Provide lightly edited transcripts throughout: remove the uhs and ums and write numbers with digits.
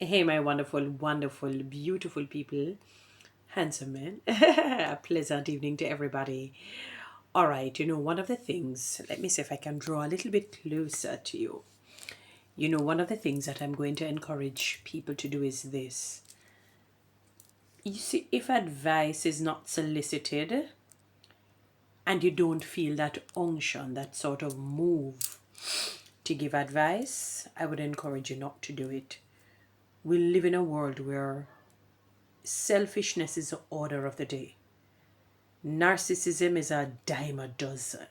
Hey, my wonderful, wonderful, beautiful people, handsome men. A pleasant evening to everybody. All right, one of the things, let me see if I can draw a little bit closer to you. One of the things that I'm going to encourage people to do is this. You see, if advice is not solicited and you don't feel that unction, that sort of move to give advice, I would encourage you not to do it. We live in a world where selfishness is the order of the day. Narcissism is a dime a dozen.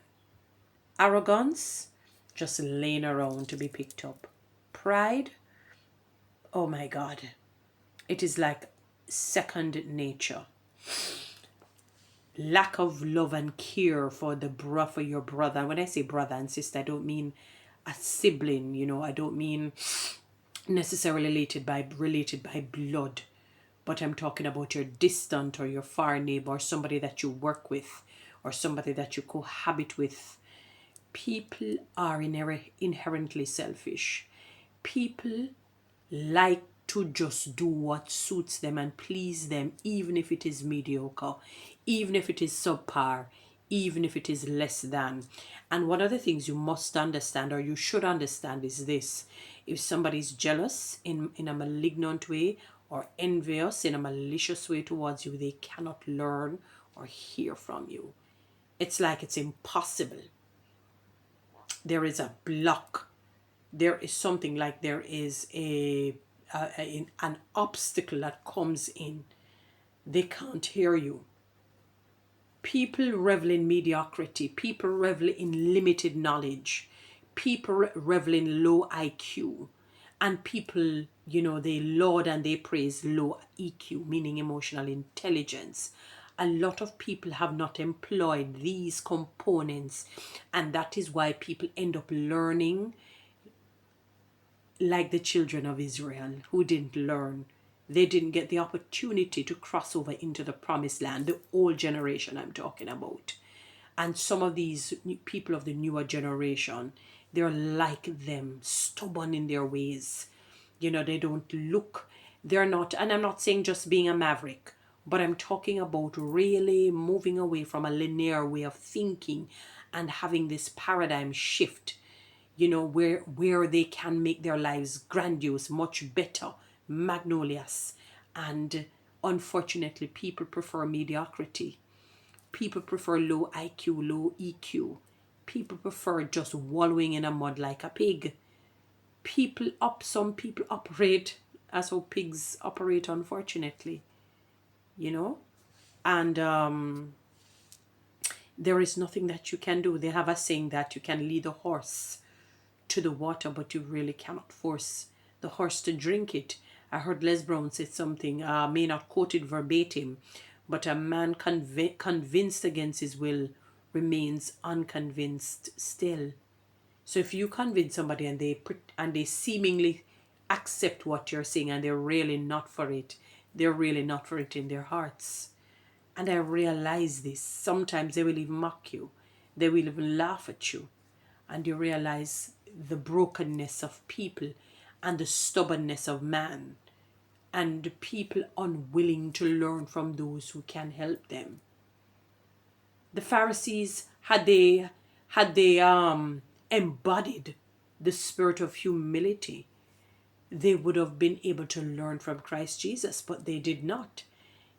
Arrogance, just laying around to be picked up. Pride, oh my God, it is like second nature. Lack of love and care for your brother. When I say brother and sister, I don't mean a sibling. I don't mean necessarily related by blood, but I'm talking about your distant or your far neighbor, or somebody that you work with, or somebody that you cohabit with. People are inherently selfish. People like to just do what suits them and please them, even if it is mediocre, even if it is subpar, even if it is less than. And one of the things you must understand, or you should understand, is this: if somebody is jealous in a malignant way or envious in a malicious way towards you, they cannot learn or hear from you. It's like it's impossible. There is a block. There is something like there is an obstacle that comes in. They can't hear you. People revel in mediocrity. People revel in limited knowledge. People revel in low IQ. And people, they laud and they praise low EQ, meaning emotional intelligence. A lot of people have not employed these components, and that is why people end up learning like the children of Israel who didn't learn. They didn't get the opportunity to cross over into the promised land, the old generation I'm talking about. And some of these people of the newer generation, they're like them, stubborn in their ways. They don't look, they're not, and I'm not saying just being a maverick, but I'm talking about really moving away from a linear way of thinking and having this paradigm shift, where they can make their lives grandiose, much better, magnolious. And unfortunately, people prefer mediocrity. People prefer low IQ, low EQ. People prefer just wallowing in a mud like a pig. Some people operate as how pigs operate, unfortunately, you know? And there is nothing that you can do. They have a saying that you can lead a horse to the water, but you really cannot force the horse to drink it. I heard Les Brown say something, may not quote it verbatim, but a man convinced against his will remains unconvinced still. So if you convince somebody and they seemingly accept what you're saying and they're really not for it, they're really not for it in their hearts. And I realize this. Sometimes they will even mock you. They will even laugh at you. And you realize the brokenness of people and the stubbornness of man, and people unwilling to learn from those who can help them. The Pharisees, had they embodied the spirit of humility, they would have been able to learn from Christ Jesus, but they did not.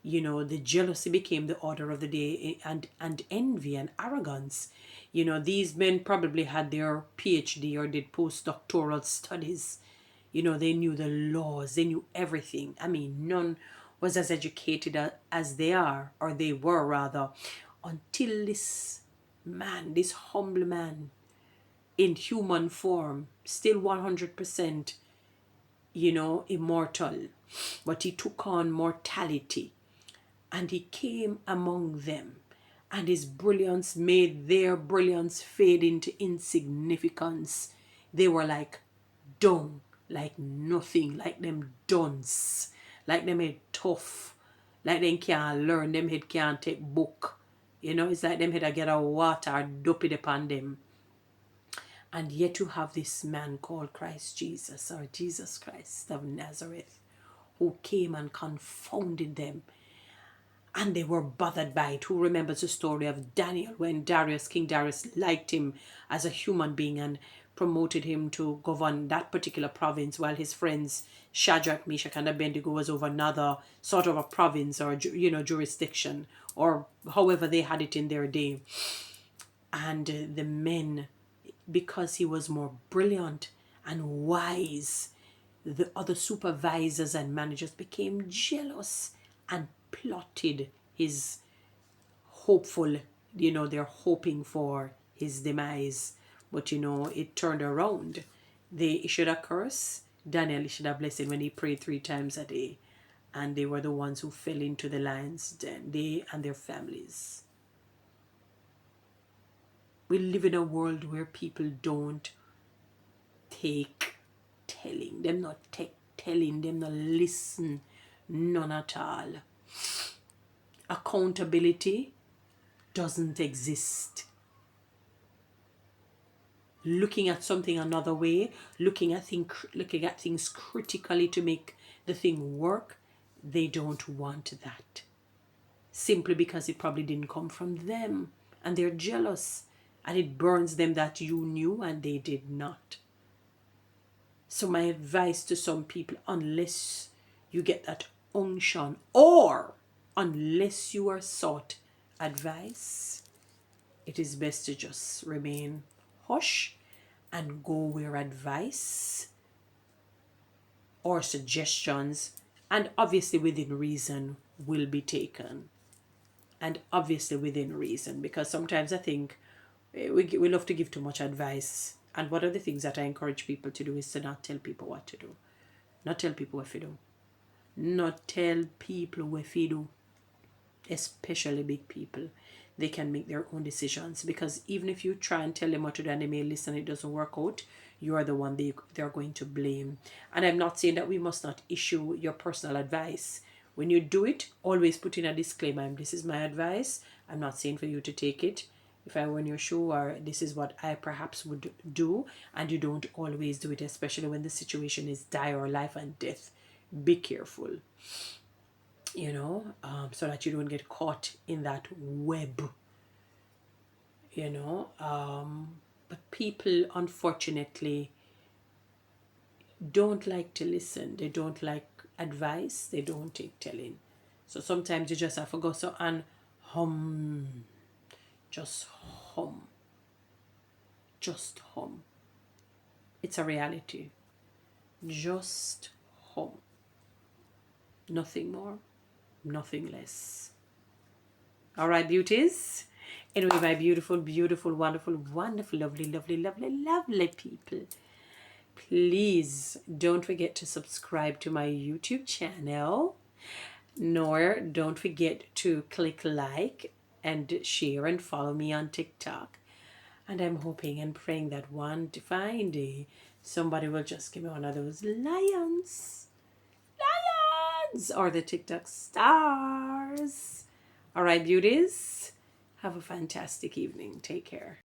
The jealousy became the order of the day, and envy and arrogance. These men probably had their PhD or did postdoctoral studies. They knew the laws, they knew everything. I mean, none was as educated as they are, or they were rather, until this man, this humble man in human form, still 100%, immortal, but he took on mortality and he came among them, and his brilliance made their brilliance fade into insignificance. They were like dung, like nothing, like them dunce, like them head tough, like them can't learn, them head can't take book. It's like them head a get a water dup it upon them. And yet you have this man called Christ Jesus, or Jesus Christ of Nazareth, who came and confounded them, and they were bothered by it. Who remembers the story of Daniel when King Darius liked him as a human being and promoted him to govern that particular province, while his friends Shadrach, Meshach, and Abednego was over another sort of a province or jurisdiction, or however they had it in their day. And the men, because he was more brilliant and wise, the other supervisors and managers became jealous and plotted his hopeful, they're hoping for his demise. But it turned around. They issued a curse. Daniel issued a blessing when he prayed 3 times a day. And they were the ones who fell into the lion's den, they and their families. We live in a world where people don't take telling. Them not take telling. Them not listen. None at all. Accountability doesn't exist. Looking at something another way, looking at things critically to make the thing work, they don't want that. Simply because it probably didn't come from them, and they're jealous, and it burns them that you knew and they did not. So my advice to some people, unless you get that unction, or unless you are sought advice, it is best to just remain hush and go where advice or suggestions, and obviously within reason, will be taken. And obviously within reason, because sometimes I think we love to give too much advice. And one of the things that I encourage people to do is to not tell people what to do. Not tell people what to do. Not tell people what to do. Especially big people. They can make their own decisions, because even if you try and tell them what to do and they may listen, it doesn't work out, you are the one they're going to blame. And I'm not saying that we must not issue your personal advice. When you do it, always put in a disclaimer: this is my advice. I'm not saying for you to take it. If I were in your shoe, or this is what I perhaps would do, and you don't always do it, especially when the situation is dire or life and death. Be careful, so that you don't get caught in that web, but people unfortunately don't like to listen. They don't like advice. They don't take telling. So sometimes you just have to go so and hum. Just hum. Just hum. It's a reality. Just hum. Nothing more, nothing less. All right, beauties. Anyway, my beautiful, beautiful, wonderful, wonderful, lovely, lovely, lovely, lovely people, please don't forget to subscribe to my YouTube channel, nor don't forget to click like and share and follow me on TikTok. And I'm hoping and praying that one fine day somebody will just give me one of those lions, or the TikTok stars. All right, beauties, have a fantastic evening. Take care.